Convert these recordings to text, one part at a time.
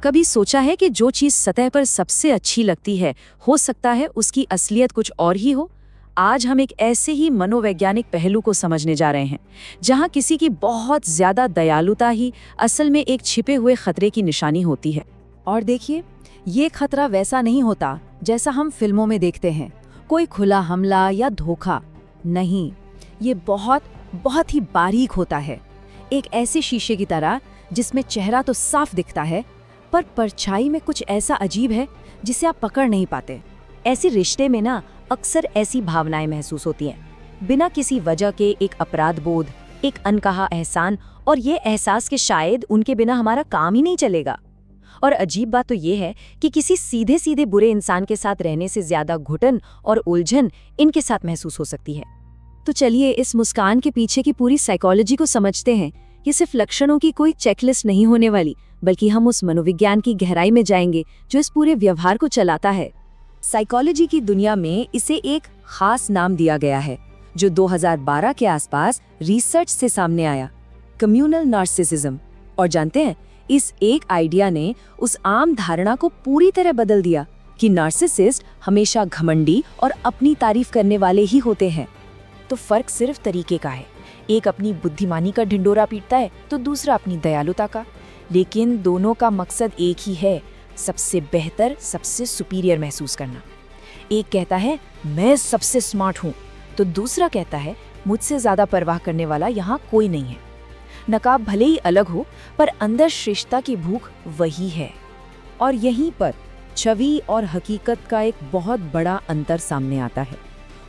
कभी सोचा है कि जो चीज़ सतह पर सबसे अच्छी लगती है, हो सकता है उसकी असलियत कुछ और ही हो? आज हम एक ऐसे ही मनोवैज्ञानिक पहलू को समझने जा रहे हैं, जहां किसी की बहुत ज्यादा दयालुता ही असल में एक छिपे हुए खतरे की निशानी होती है। और देखिए, ये खतरा वैसा नहीं होता जैसा हम फिल्मों में देखते हैं, कोई खुला हमला या धोखा नहीं। ये बहुत बहुत ही बारीक होता है, एक ऐसे शीशे की तरह जिसमें चेहरा तो साफ दिखता है, पर परछाई में कुछ ऐसा अजीब है जिसे आप पकड़ नहीं पाते। ऐसे रिश्ते में ना अक्सर ऐसी भावनाएं महसूस होती हैं, बिना किसी वजह के एक अपराध बोध, एक अनकहा एहसान, और ये एहसास कि शायद उनके बिना हमारा काम ही नहीं चलेगा। और अजीब बात तो ये है कि किसी सीधे सीधे बुरे इंसान के साथ रहने से ज्यादा घुटन और उलझन इनके साथ महसूस हो सकती है। तो चलिए इस मुस्कान के पीछे की पूरी साइकोलॉजी को समझते हैं। ये सिर्फ लक्षणों की कोई चेकलिस्ट नहीं होने वाली, बल्कि हम उस मनोविज्ञान की गहराई में जाएंगे जो इस पूरे व्यवहार को चलाता है। साइकोलॉजी की दुनिया में इसे एक खास नाम दिया गया है, जो 2012 के आसपास रिसर्च से सामने आया, कम्युनल नार्सिसिज्म। और जानते हैं, इस एक आइडिया ने उस आम धारणा को पूरी तरह बदल दिया कि नार्सिसिस्ट हमेशा घमंडी और अपनी तारीफ करने वाले ही होते हैं। तो फर्क सिर्फ तरीके का है, एक अपनी बुद्धिमानी का ढिंडोरा पीटता है तो दूसरा अपनी दयालुता का, लेकिन दोनों का मकसद एक ही है, सबसे बेहतर, सबसे सुपीरियर महसूस करना। एक कहता है मैं सबसे स्मार्ट हूँ, तो दूसरा कहता है मुझसे ज्यादा परवाह करने वाला यहाँ कोई नहीं है। नकाब भले ही अलग हो, पर अंदर श्रेष्ठता की भूख वही है। और यहीं पर छवि और हकीकत का एक बहुत बड़ा अंतर सामने आता है।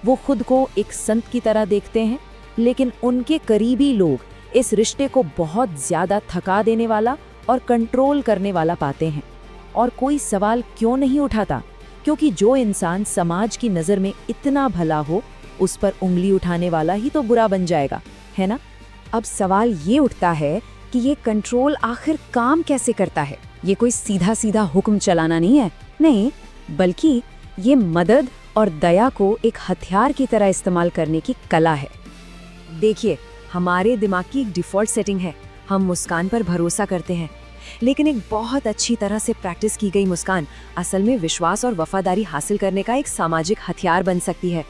वो खुद को एक संत की तरह देखते हैं, लेकिन उनके करीबी लोग इस रिश्ते को बहुत ज्यादा थका देने वाला और कंट्रोल करने वाला पाते हैं। और कोई सवाल क्यों नहीं उठाता, क्योंकि जो इंसान समाज की नज़र में इतना भला हो, उस पर उंगली उठाने वाला ही तो बुरा बन जाएगा, है ना? अब सवाल ये उठता है कि ये कंट्रोल आखिर काम कैसे करता है? ये कोई सीधा सीधा हुक्म चलाना नहीं है, नहीं, बल्कि ये मदद और दया को एक हथियार की तरह इस्तेमाल करने की कला है। देखिए, हमारे दिमाग की एक डिफ़ॉल्ट सेटिंग है, हम मुस्कान पर भरोसा करते हैं, लेकिन एक बहुत अच्छी तरह से प्रैक्टिस की गई मुस्कान असल में विश्वास और वफादारी हासिल करने का एक सामाजिक हथियार बन सकती है।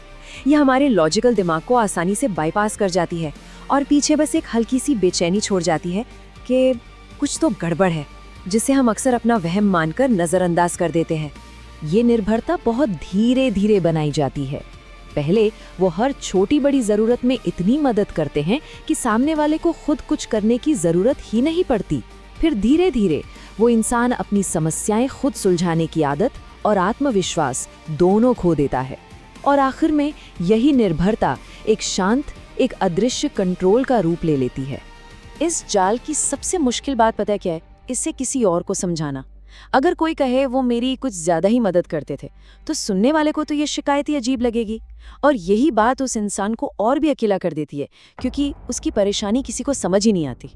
यह हमारे लॉजिकल दिमाग को आसानी से बाईपास कर जाती है और पीछे बस एक हल्की सी बेचैनी छोड़ जाती है कि कुछ तो गड़बड़ है, जिसे हम अक्सर अपना वहम मानकर नज़रअंदाज कर देते हैं। ये निर्भरता बहुत धीरे धीरे बनाई जाती है। पहले वो हर छोटी बड़ी ज़रूरत में इतनी मदद करते हैं कि सामने वाले को खुद कुछ करने की ज़रूरत ही नहीं पड़ती। फिर धीरे धीरे वो इंसान अपनी समस्याएं खुद सुलझाने की आदत और आत्मविश्वास दोनों खो देता है। और आखिर में यही निर्भरता एक शांत, एक अदृश्य कंट्रोल का रूप ले लेती है। इस जाल की सबसे मुश्किल बात पता है क्या है? इसे किसी और को समझाना। अगर कोई कहे वो मेरी कुछ ज्यादा ही मदद करते थे, तो सुनने वाले को तो ये शिकायत ही अजीब लगेगी, और यही बात उस इंसान को और भी अकेला कर देती है, क्योंकि उसकी परेशानी किसी को समझ ही नहीं आती।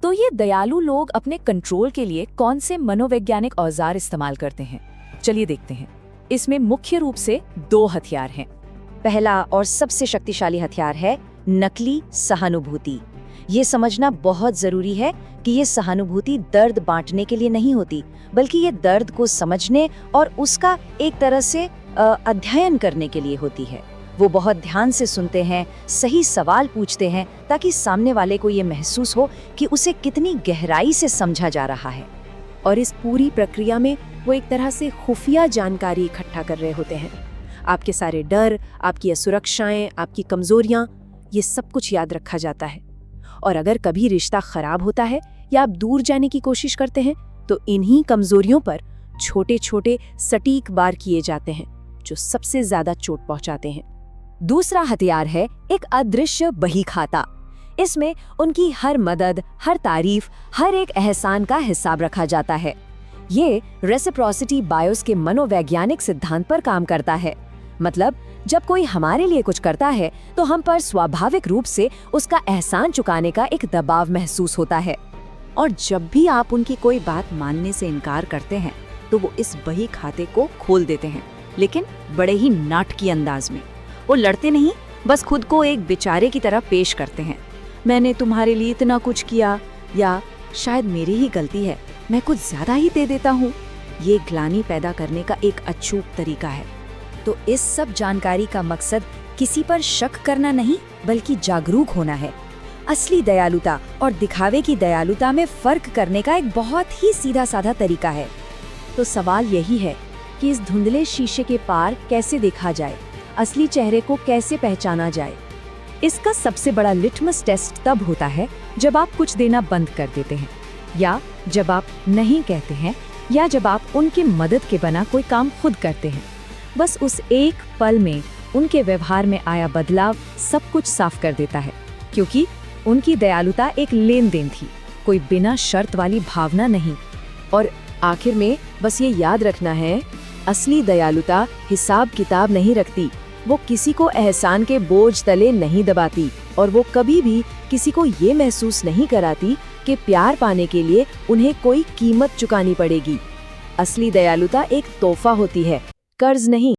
तो ये दयालु लोग अपने कंट्रोल के लिए कौन से मनोवैज्ञानिक औजार इस्तेमाल करते हैं? चलिए देखते हैं। इसमें मुख्य रूप से 2 हथियार हैं। पहला और सबसे शक्तिशाली हथियार है नकली सहानुभूति। ये समझना बहुत जरूरी है कि ये सहानुभूति दर्द बांटने के लिए नहीं होती, बल्कि ये दर्द को समझने और उसका एक तरह से अध्ययन करने के लिए होती है। वो बहुत ध्यान से सुनते हैं, सही सवाल पूछते हैं, ताकि सामने वाले को ये महसूस हो कि उसे कितनी गहराई से समझा जा रहा है। और इस पूरी प्रक्रिया में वो एक तरह से खुफिया जानकारी इकट्ठा कर रहे होते हैं। आपके सारे डर, आपकी असुरक्षाएं, आपकी कमजोरियां, ये सब कुछ याद रखा जाता है। और अगर कभी रिश्ता खराब होता है या आप दूर जाने की कोशिश करते हैं, तो इन्हीं कमजोरियों पर छोटे छोटे सटीक वार किए जाते हैं, जो सबसे ज्यादा चोट पहुंचाते हैं। दूसरा हथियार है एक अदृश्य बही खाता। इसमें उनकी हर मदद, हर तारीफ, हर एक एहसान का हिसाब रखा जाता है। ये रेसिप्रोसिटी बायोस के मनोवैज्ञानिक सिद्धांत पर काम करता है। मतलब जब कोई हमारे लिए कुछ करता है, तो हम पर स्वाभाविक रूप से उसका एहसान चुकाने का एक दबाव महसूस होता है। और जब भी आप उनकी कोई बात मानने से इनकार करते हैं, तो वो इस बही खाते को खोल देते हैं, लेकिन बड़े ही नाटकीय अंदाज में। वो लड़ते नहीं, बस खुद को एक बेचारे की तरह पेश करते हैं। मैंने तुम्हारे लिए इतना कुछ किया, या शायद मेरी ही गलती है, मैं कुछ ज्यादा ही दे देता हूँ। ये ग्लानि पैदा करने का एक अचूक तरीका है। तो इस सब जानकारी का मकसद किसी पर शक करना नहीं, बल्कि जागरूक होना है। असली दयालुता और दिखावे की दयालुता में फर्क करने का एक बहुत ही सीधा साधा तरीका है। तो सवाल यही है कि इस धुंधले शीशे के पार कैसे देखा जाए, असली चेहरे को कैसे पहचाना जाए। इसका सबसे बड़ा लिटमस टेस्ट तब होता है जब आप कुछ देना बंद कर देते हैं, या जब आप नहीं कहते हैं, या जब आप उनकी मदद के बिना कोई काम खुद करते हैं। बस उस एक पल में उनके व्यवहार में आया बदलाव सब कुछ साफ कर देता है, क्योंकि उनकी दयालुता एक लेन देन थी, कोई बिना शर्त वाली भावना नहीं। और आखिर में बस ये याद रखना है, असली दयालुता हिसाब किताब नहीं रखती, वो किसी को एहसान के बोझ तले नहीं दबाती, और वो कभी भी किसी को ये महसूस नहीं कराती कि प्यार पाने के लिए उन्हें कोई कीमत चुकानी पड़ेगी। असली दयालुता एक तोहफा होती है, कर्ज नहीं।